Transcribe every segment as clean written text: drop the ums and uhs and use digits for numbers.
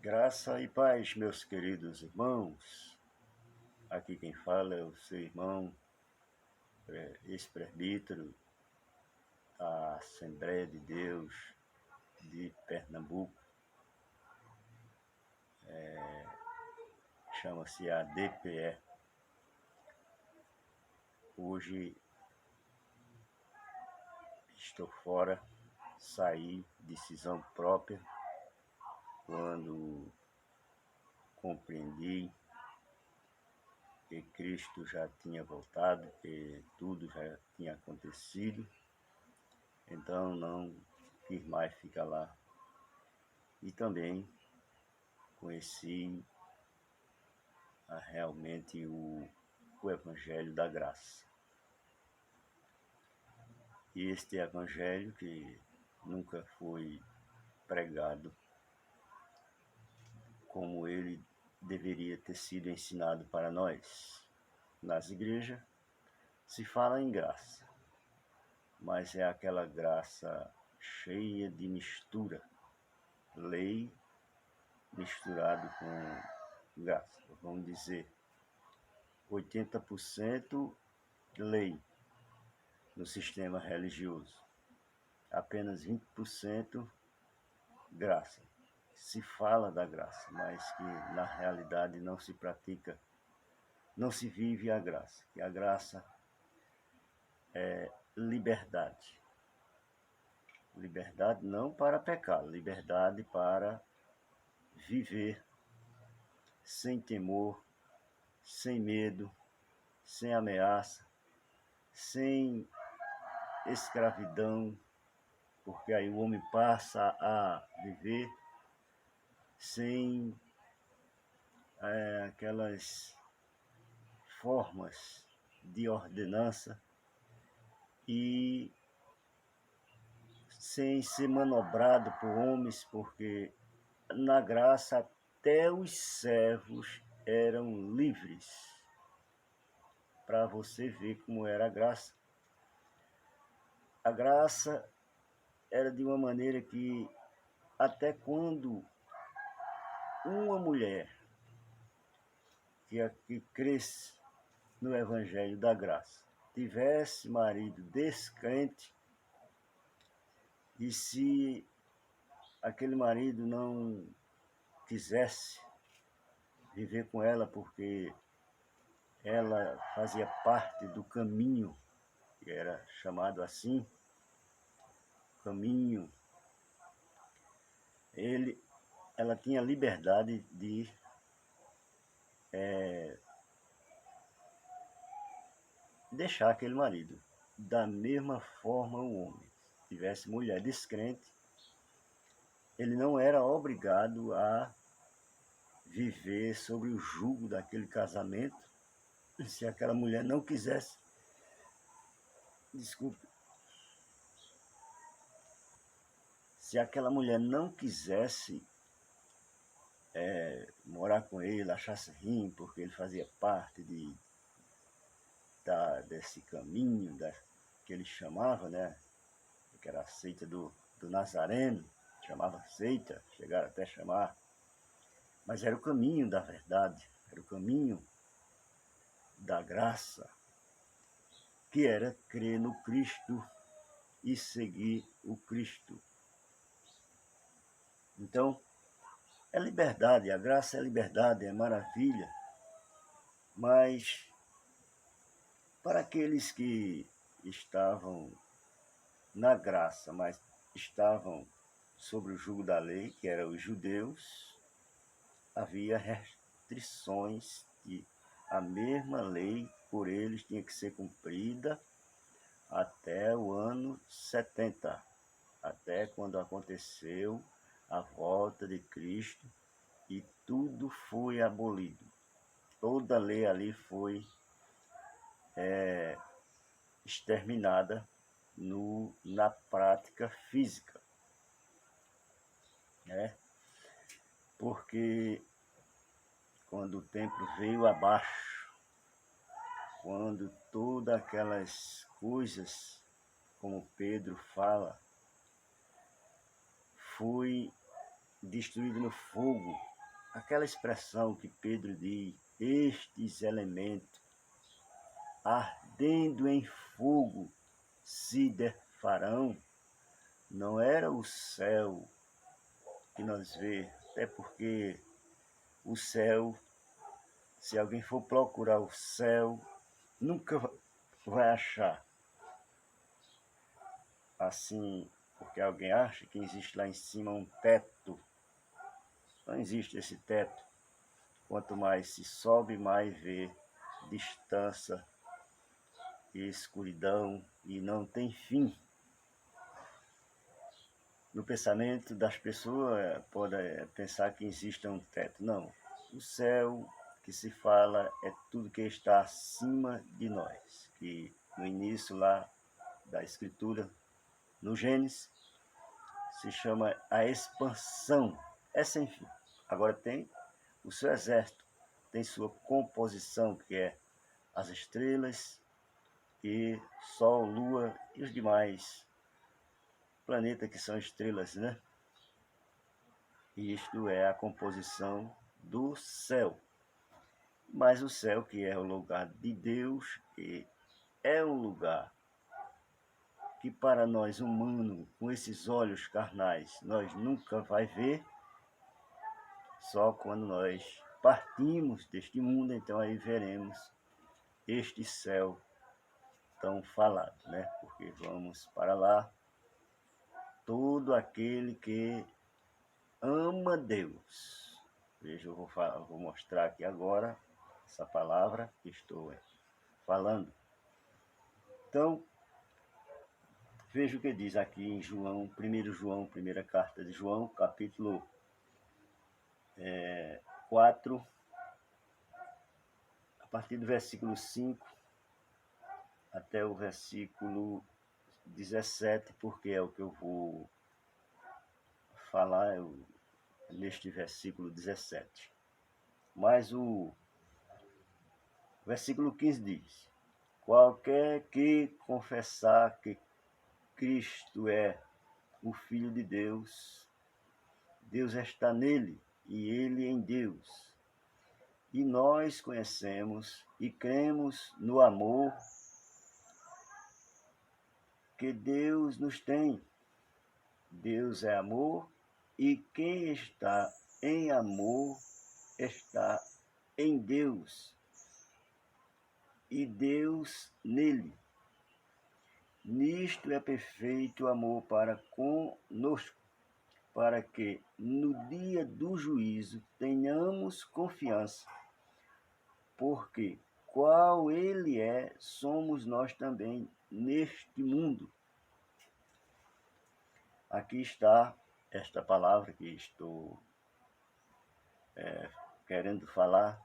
Graça e paz, meus queridos irmãos. Aqui quem fala é o seu irmão, ex-presbítero da Assembleia de Deus de Pernambuco. Chama-se ADPE. Hoje estou fora, saí, decisão própria, quando compreendi que Cristo já tinha voltado, que tudo já tinha acontecido, então não quis mais ficar lá. E também conheci realmente o Evangelho da Graça. E este Evangelho que nunca foi pregado como ele deveria ter sido ensinado para nós. Nas igrejas se fala em graça, mas é aquela graça cheia de mistura, lei misturado com graça. Vamos dizer, 80% lei no sistema religioso, apenas 20% graça. Se fala da graça, mas que na realidade não se pratica, não se vive a graça. Que a graça é liberdade. Liberdade não para pecar, liberdade para viver sem temor, sem medo, sem ameaça, sem escravidão, porque aí o homem passa a viver sem aquelas formas de ordenança e sem ser manobrado por homens, porque na graça até os servos eram livres. Para você ver como era a graça. A graça era de uma maneira que até quando uma mulher que cresce no Evangelho da Graça tivesse marido descrente, e se aquele marido não quisesse viver com ela porque ela fazia parte do caminho, que era chamado assim, caminho, ela tinha liberdade de deixar aquele marido. Da mesma forma o homem, se tivesse mulher descrente, ele não era obrigado a viver sobre o jugo daquele casamento, se aquela mulher não quisesse. Se aquela mulher não quisesse morar com ele, achasse ruim, porque ele fazia parte desse caminho que ele chamava, né? Que era a seita do Nazareno, chamava seita, chegaram até a chamar, mas era o caminho da verdade, era o caminho da graça, que era crer no Cristo e seguir o Cristo. Então, é liberdade, a graça é liberdade, é maravilha, mas para aqueles que estavam na graça, mas estavam sobre o jugo da lei, que eram os judeus, havia restrições que a mesma lei por eles tinha que ser cumprida até o ano 70, até quando aconteceu a volta de Cristo e tudo foi abolido. Toda a lei ali foi exterminada na prática física, né? Porque quando o templo veio abaixo, quando todas aquelas coisas, como Pedro fala, foi destruído no fogo, aquela expressão que Pedro diz, estes elementos ardendo em fogo se defarão, não era o céu que nós vê, até porque o céu, se alguém for procurar o céu, nunca vai achar assim, porque alguém acha que existe lá em cima um teto. Não existe esse teto. Quanto mais se sobe, mais vê distância e escuridão e não tem fim. No pensamento das pessoas, pode pensar que existe um teto. Não. O céu que se fala é tudo que está acima de nós. Que no início lá da Escritura, no Gênesis, se chama a expansão. É sem fim. Agora tem o seu exército, tem sua composição, que é as estrelas e Sol, Lua e os demais planetas que são estrelas, né? E isto é a composição do céu. Mas o céu, que é o lugar de Deus, e é um lugar que para nós humanos, com esses olhos carnais, nós nunca vai ver, só quando nós partimos deste mundo, então aí veremos este céu tão falado, né? Porque vamos para lá, todo aquele que ama Deus. Veja, eu vou mostrar aqui agora essa palavra que estou falando. Então, veja o que diz aqui em João, 1 João, primeira carta de João, capítulo 4, a partir do versículo 5 até o versículo 17, porque é o que eu vou falar neste versículo 17. Mas o versículo 15 diz: qualquer que confessar que Cristo é o Filho de Deus, Deus está nele e ele em Deus. E nós conhecemos e cremos no amor que Deus nos tem. Deus é amor e quem está em amor está em Deus e Deus nele. Nisto é perfeito o amor para conosco, para que no dia do juízo tenhamos confiança, porque qual ele é, somos nós também neste mundo. Aqui está esta palavra que estou querendo falar.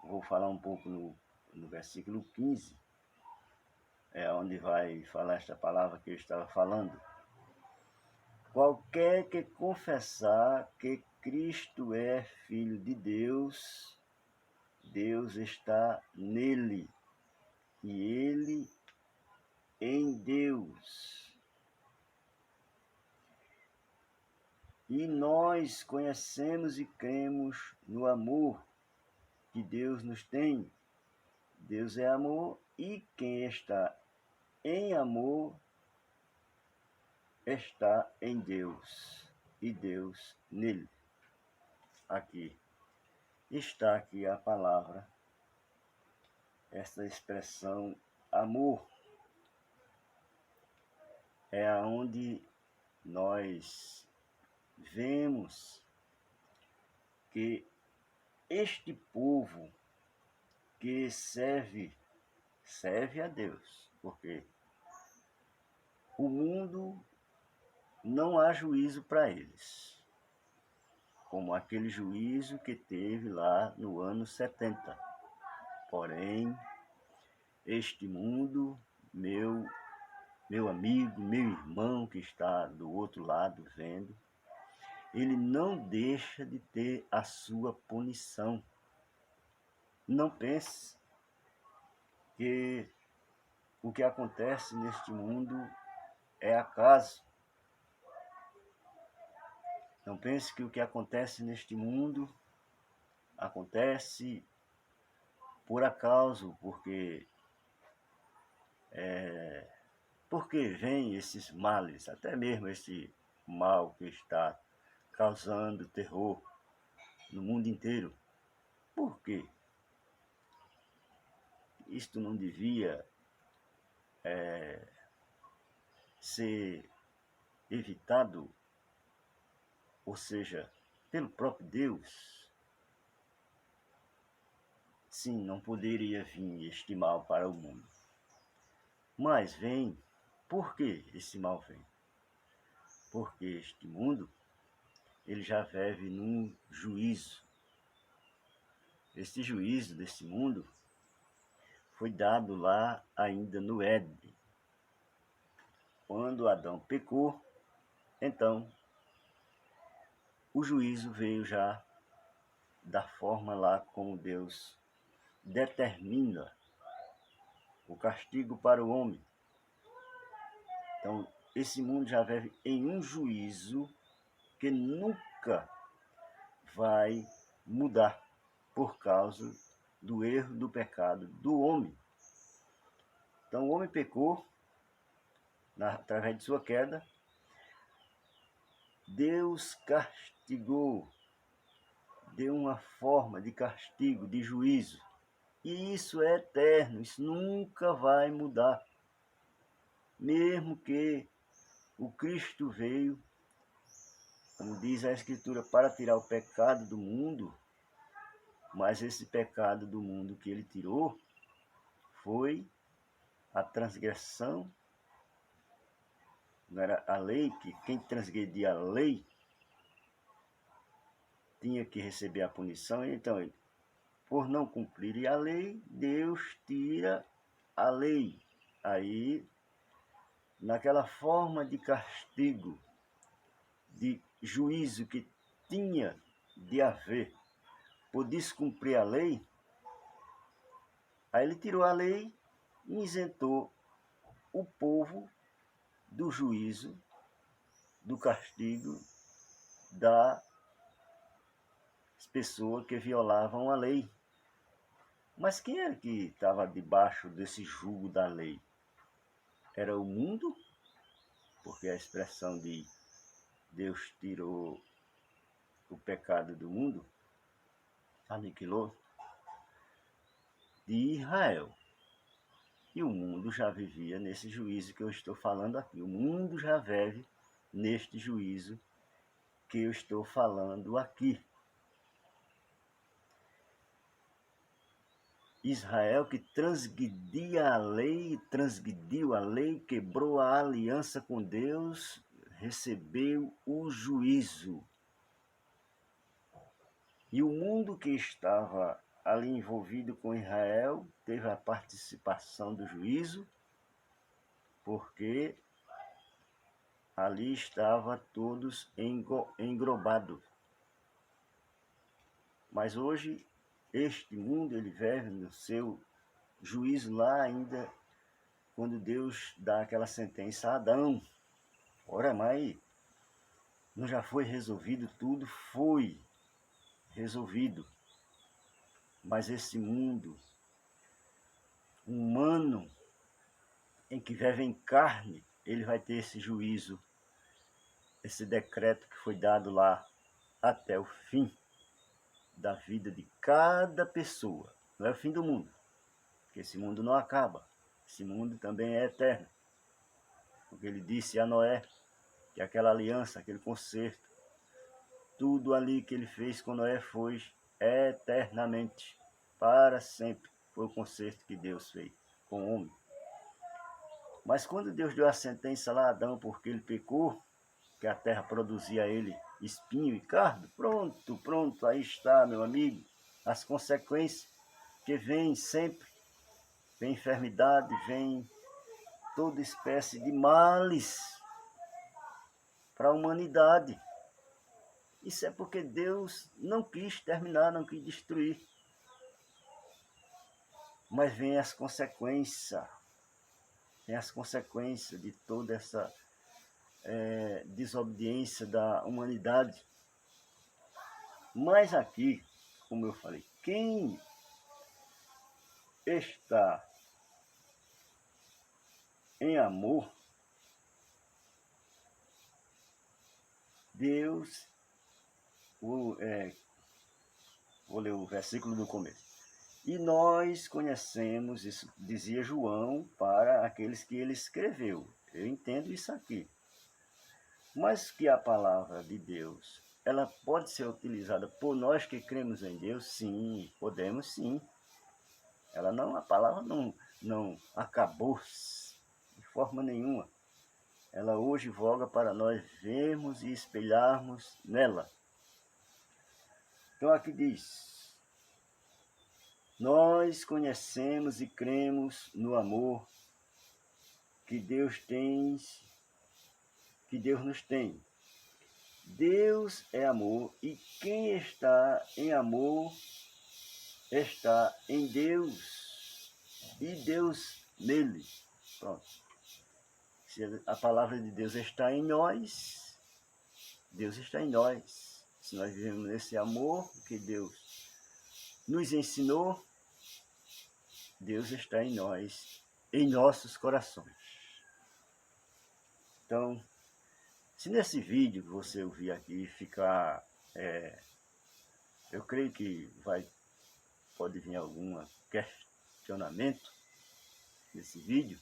Vou falar um pouco no versículo 15, onde vai falar esta palavra que eu estava falando. Qualquer que confessar que Cristo é Filho de Deus, Deus está nele e ele em Deus. E nós conhecemos e cremos no amor que Deus nos tem. Deus é amor e quem está em amor está em Deus e Deus nele. Aqui está aqui a palavra, essa expressão amor, é aonde nós vemos que este povo que serve a Deus, porque o mundo não há juízo para eles, como aquele juízo que teve lá no ano 70. Porém, este mundo, meu amigo, meu irmão que está do outro lado vendo, ele não deixa de ter a sua punição. Não pense que o que acontece neste mundo é acaso. Não pense que o que acontece neste mundo acontece por acaso, porque vêm esses males, até mesmo esse mal que está causando terror no mundo inteiro. Por quê? Isto não devia ser evitado, ou seja, pelo próprio Deus. Sim, não poderia vir este mal para o mundo. Mas vem, por que esse mal vem? Porque este mundo, ele já vive num juízo. Este juízo desse mundo foi dado lá ainda no Éden. Quando Adão pecou, então o juízo veio já da forma lá como Deus determina o castigo para o homem. Então, esse mundo já vive em um juízo que nunca vai mudar por causa do erro, do pecado do homem. Então, o homem pecou através de sua queda. Deus castigou, deu uma forma de castigo, de juízo. E isso é eterno, isso nunca vai mudar. Mesmo que o Cristo veio, como diz a Escritura, para tirar o pecado do mundo, mas esse pecado do mundo que ele tirou foi a transgressão. Não era a lei, que quem transgredia a lei tinha que receber a punição. Então, por não cumprir a lei, Deus tira a lei. Aí, naquela forma de castigo, de juízo que tinha de haver por descumprir a lei, aí ele tirou a lei e isentou o povo do juízo, do castigo das pessoas que violavam a lei. Mas quem era que estava debaixo desse jugo da lei? Era o mundo, porque a expressão de Deus tirou o pecado do mundo, aniquilou, de Israel. E o mundo já vivia nesse juízo que eu estou falando aqui. O mundo já vive neste juízo que eu estou falando aqui. Israel que transgredia a lei, transgrediu a lei, quebrou a aliança com Deus, recebeu o juízo. E o mundo que estava ali envolvido com Israel teve a participação do juízo, porque ali estava todos englobados. Mas hoje, este mundo, ele vive no seu juízo lá ainda, quando Deus dá aquela sentença a Adão. Ora, mas não já foi resolvido tudo? Foi resolvido. Mas esse mundo humano, em que vive em carne, ele vai ter esse juízo, esse decreto que foi dado lá até o fim da vida de cada pessoa. Não é o fim do mundo, porque esse mundo não acaba. Esse mundo também é eterno. Porque ele disse a Noé que aquela aliança, aquele concerto, tudo ali que ele fez com Noé foi eternamente, para sempre. Foi o concerto que Deus fez com o homem. Mas quando Deus deu a sentença lá a Adão porque ele pecou, que a terra produzia a ele espinho e cardo, pronto, aí está, meu amigo, as consequências que vêm sempre. Vem enfermidade, vem toda espécie de males para a humanidade. Isso é porque Deus não quis terminar, não quis destruir. Mas vem as consequências. Vem as consequências de toda essa desobediência da humanidade. Mas aqui, como eu falei, quem está em amor, Deus, vou ler o versículo do começo. E nós conhecemos, isso dizia João para aqueles que ele escreveu. Eu entendo isso aqui. Mas que a palavra de Deus, ela pode ser utilizada por nós que cremos em Deus? Sim, podemos sim. A palavra não acabou de forma nenhuma. Ela hoje voga para nós vermos e espelharmos nela. Então aqui diz: nós conhecemos e cremos no amor que Deus nos tem. Deus é amor e quem está em amor está em Deus e Deus nele. Pronto. Se a palavra de Deus está em nós, Deus está em nós. Se nós vivemos nesse amor que Deus nos ensinou, Deus está em nós, em nossos corações. Então, se nesse vídeo que você ouvir aqui ficar, eu creio que pode vir algum questionamento nesse vídeo,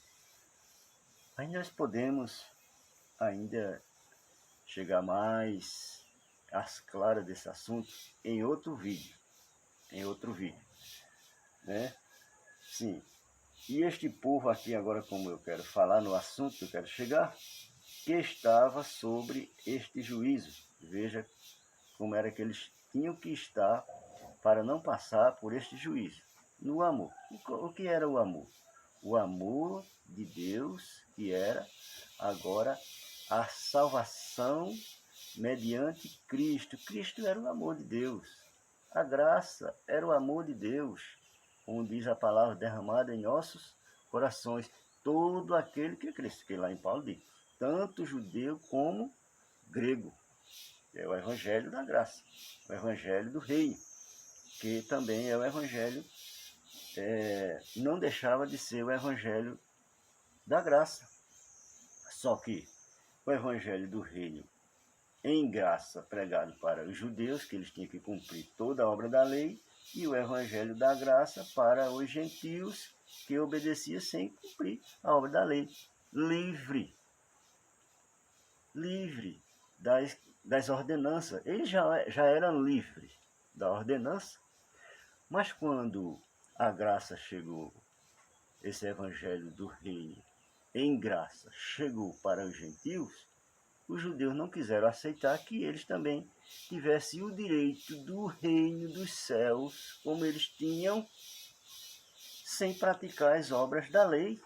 aí nós podemos ainda chegar mais às claras desse assunto em outro vídeo, né? Sim. E este povo aqui agora, como eu quero falar no assunto que eu quero chegar, que estava sobre este juízo. Veja como era que eles tinham que estar para não passar por este juízo. No amor. O que era o amor? O amor de Deus, que era agora a salvação mediante Cristo. Cristo era o amor de Deus. A graça era o amor de Deus, como diz a palavra, derramada em nossos corações. Todo aquele que cresce, que lá em Paulo diz, tanto judeu como grego. É o evangelho da graça, o evangelho do reino, que também é o evangelho, não deixava de ser o evangelho da graça. Só que o evangelho do reino em graça pregado para os judeus, que eles tinham que cumprir toda a obra da lei, e o evangelho da graça para os gentios, que obedeciam sem cumprir a obra da lei. Livre das ordenanças. Eles já eram livres da ordenança, mas quando a graça chegou, esse evangelho do reino em graça chegou para os gentios, os judeus não quiseram aceitar que eles também tivessem o direito do reino dos céus, como eles tinham, sem praticar as obras da lei.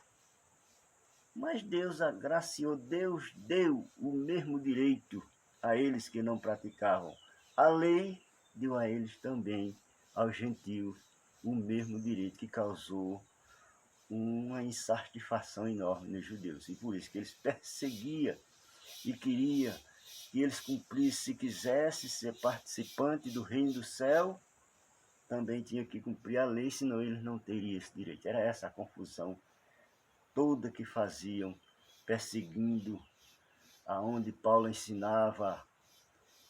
Mas Deus agraciou, Deus deu o mesmo direito a eles que não praticavam a lei, deu a eles também, aos gentios, o mesmo direito, que causou uma insatisfação enorme nos judeus. E por isso que eles perseguiam e queria que eles cumprissem, se quisesse ser participante do reino do céu, também tinha que cumprir a lei, senão eles não teriam esse direito. Era essa a confusão toda que faziam, perseguindo aonde Paulo ensinava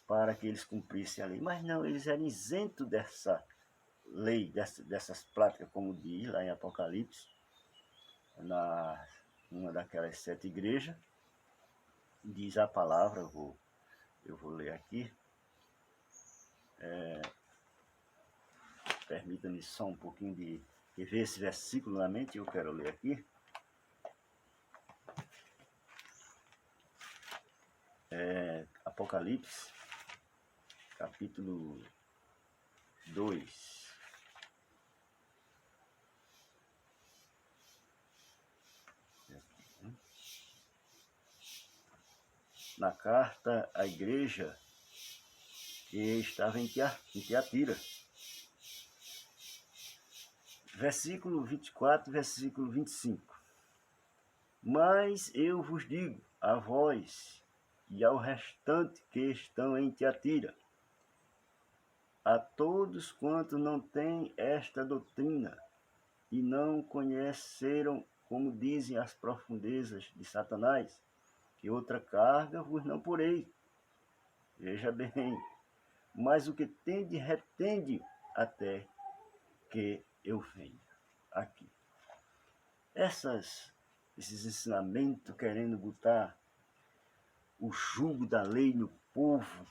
para que eles cumprissem a lei. Mas não, eles eram isentos dessa lei, dessas práticas, como diz lá em Apocalipse, numa daquelas 7 igrejas, diz a palavra, eu vou ler aqui. Permita-me só um pouquinho de ver esse versículo na mente, eu quero ler aqui. Apocalipse, capítulo 2. Na carta à igreja que estava em Tiatira. Versículo 24, versículo 25. Mas eu vos digo, a vós, e ao restante que estão em Tiatira, a todos quantos não têm esta doutrina e não conheceram, como dizem as profundezas de Satanás, que outra carga vos não porei. Veja bem, mas o que tende, retende até que eu venha aqui. Esses ensinamentos querendo botar o jugo da lei no povo,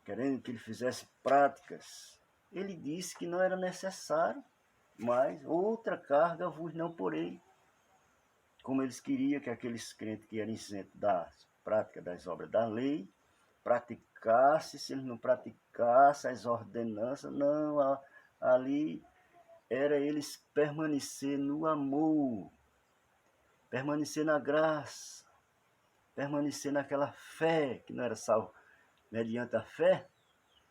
querendo que ele fizesse práticas, ele disse que não era necessário, mas outra carga vos não porei. Como eles queriam que aqueles crentes que eram isentos da prática das obras da lei, praticasse, se eles não praticassem as ordenanças, não, ali era eles permanecer no amor, permanecer na graça, permanecer naquela fé, que não era salvo mediante a fé,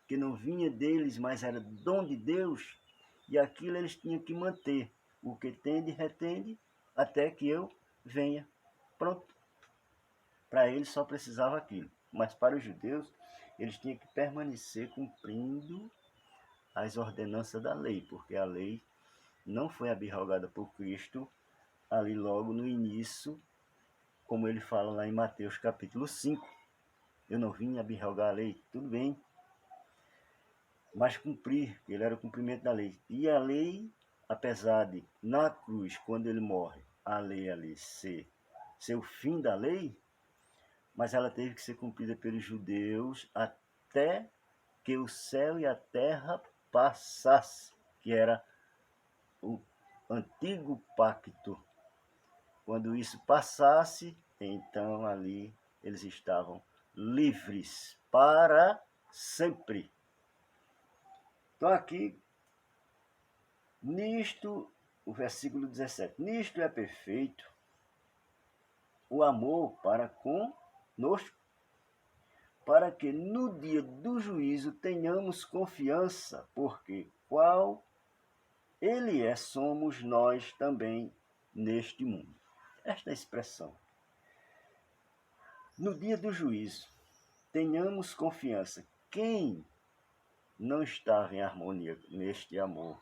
que não vinha deles, mas era dom de Deus, e aquilo eles tinham que manter. O que tende, retende, até que eu venha. Pronto. Para eles só precisava aquilo. Mas para os judeus, eles tinham que permanecer cumprindo as ordenanças da lei, porque a lei não foi abrogada por Cristo ali logo no início, como ele fala lá em Mateus capítulo 5. Eu não vim abrogar a lei, tudo bem, mas cumprir, ele era o cumprimento da lei. E a lei, apesar de, na cruz, quando ele morre, a lei ali ser o fim da lei, mas ela teve que ser cumprida pelos judeus até que o céu e a terra passassem, que era o antigo pacto. Quando isso passasse, então ali eles estavam livres para sempre. Então aqui, nisto, o versículo 17, nisto é perfeito o amor para conosco, para que no dia do juízo tenhamos confiança, porque qual ele é, somos nós também neste mundo. Esta expressão, no dia do juízo, tenhamos confiança. Quem não estava em harmonia neste amor,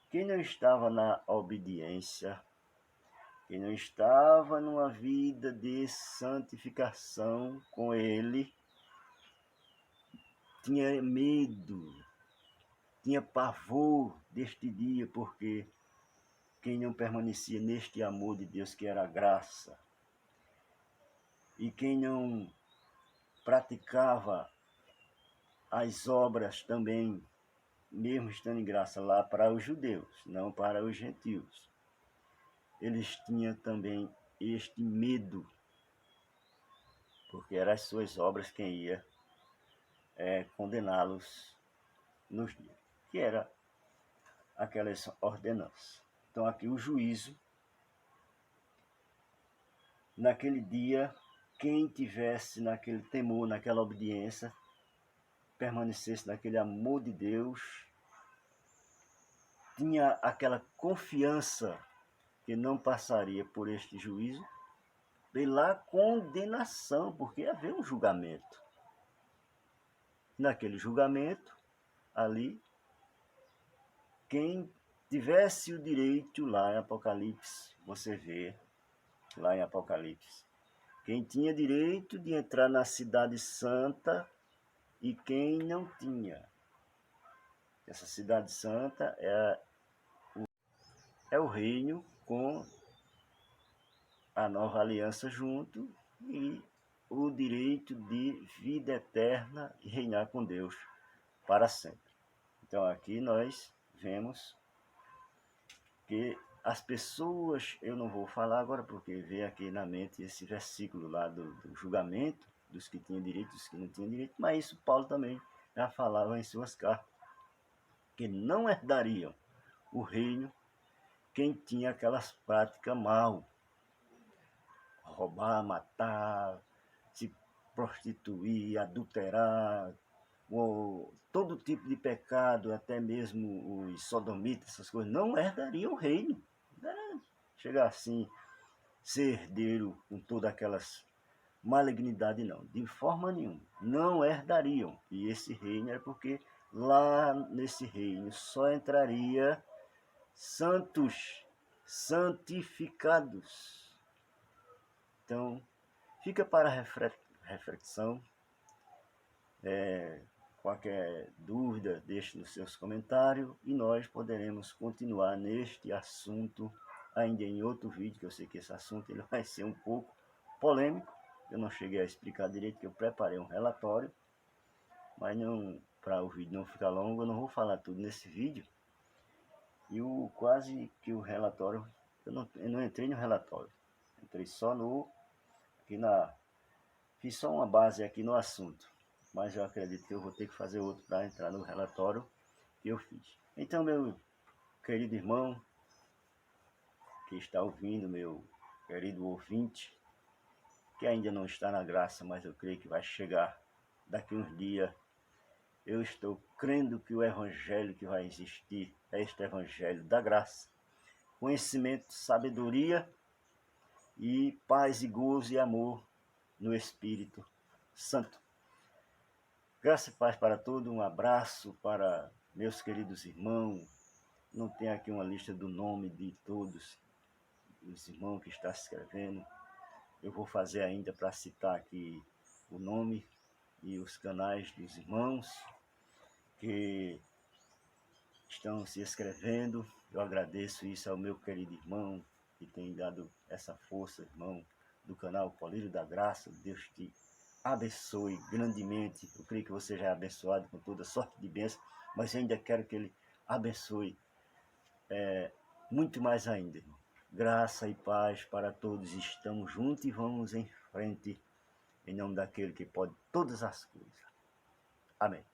quem não estava na obediência, quem não estava numa vida de santificação com ele, tinha medo, tinha pavor deste dia, porque quem não permanecia neste amor de Deus, que era a graça, e quem não praticava as obras também, mesmo estando em graça lá para os judeus, não para os gentios, eles tinham também este medo, porque eram as suas obras quem ia condená-los nos dias, que era aquelas ordenanças. Então aqui o juízo, naquele dia, quem tivesse naquele temor, naquela obediência, permanecesse naquele amor de Deus, tinha aquela confiança que não passaria por este juízo, pela condenação, porque havia um julgamento. Naquele julgamento, ali, quem tivesse o direito, lá em Apocalipse, você vê, lá em Apocalipse, quem tinha direito de entrar na cidade santa e quem não tinha. Essa cidade santa é o reino com a nova aliança junto e o direito de vida eterna e reinar com Deus para sempre. Então aqui nós vemos que as pessoas, eu não vou falar agora porque veio aqui na mente esse versículo lá do julgamento, dos que tinham direito, dos que não tinham direito, mas isso Paulo também já falava em suas cartas, que não herdariam o reino quem tinha aquelas práticas mal, roubar, matar, se prostituir, adulterar, ou todo tipo de pecado, até mesmo os sodomitas, essas coisas, não herdariam o reino. Chegar assim, ser herdeiro com todas aquelas malignidades, não, de forma nenhuma, não herdariam. E esse reino era porque lá nesse reino só entraria santos, santificados. Então, fica para reflexão. Qualquer dúvida, deixe nos seus comentários e nós poderemos continuar neste assunto ainda em outro vídeo, que eu sei que esse assunto ele vai ser um pouco polêmico. Eu não cheguei a explicar direito, que eu preparei um relatório, mas não, para o vídeo não ficar longo, eu não vou falar tudo nesse vídeo. E quase que o relatório, eu não entrei no relatório, entrei só fiz só uma base aqui no assunto, mas eu acredito que eu vou ter que fazer outro para entrar no relatório que eu fiz. Então, meu querido irmão, que está ouvindo, meu querido ouvinte, que ainda não está na graça, mas eu creio que vai chegar daqui uns dias. Eu estou crendo que o evangelho que vai existir é este evangelho da graça, conhecimento, sabedoria e paz e gozo e amor no Espírito Santo. Graça e paz para todos, um abraço para meus queridos irmãos. Não tem aqui uma lista do nome de todos os irmãos que estão se inscrevendo. Eu vou fazer ainda para citar aqui o nome e os canais dos irmãos que estão se inscrevendo. Eu agradeço isso ao meu querido irmão que tem dado essa força, irmão do canal Colírio da Graça. Deus te abençoe grandemente. Eu creio que você já é abençoado com toda sorte de bênção, mas eu ainda quero que ele abençoe muito mais ainda, irmão. Graça e paz para todos. Estamos juntos e vamos em frente, em nome daquele que pode todas as coisas. Amém.